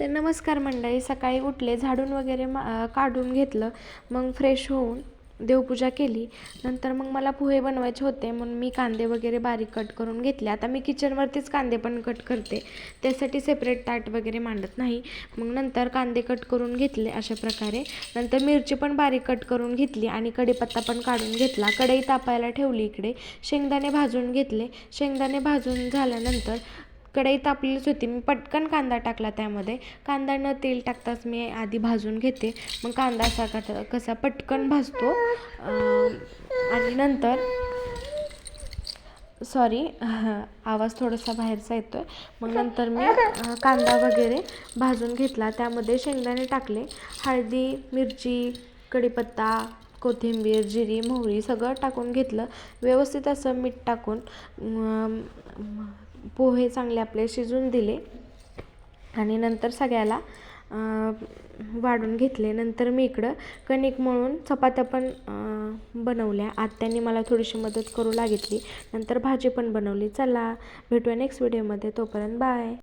तर नमस्कार मंडळी. सकाळी उठले, झाडून वगैरे काढून घेतलं, मग फ्रेश होऊन देवपूजा केली. नंतर मग मला पोहे बनवायचे होते, म्हणून मी कांदे वगैरे बारीक कट करून घेतले. आता मी किचनवरतीच कांदे पण कट करते, त्यासाठी सेपरेट ताट वगैरे मांडत नाही. मग नंतर कांदे कट करून घेतले अशा प्रकारे. नंतर मिरची पण बारीक कट करून घेतली आणि कढीपत्ता पण काढून घेतला. कढई तापायला ठेवली. इकडे शेंगदाणे भाजून घेतले. शेंगदाणे भाजून झाल्यानंतर कढई तापलीच होती, मी पटकन कांदा टाकला त्यामध्ये. कांदा न तेल टाकताच मी आधी भाजून घेते, मग कांदा असा कसा पटकन भाजतो. आणि नंतर सॉरी आवाज थोडासा बाहेरचा येतोय. मग नंतर मी कांदा वगैरे भाजून घेतला, त्यामध्ये शेंगदाणे टाकले, हळदी, मिरची, कढीपत्ता, कोथिंबीर, जिरी, मोहरी सगळं टाकून घेतलं. व्यवस्थित असं मीठ टाकून पोहे चांगले आपले शिजून दिले आणि नंतर सगळ्याला वाढून घेतले. नंतर मी इकडं कणिक मळून चपात्या पण बनवल्या. आत्याने मला थोडीशी मदत करू लागितली. नंतर भाजी पण बनवली. चला भेटूया नेक्स्ट व्हिडिओमध्ये, तोपर्यंत बाय.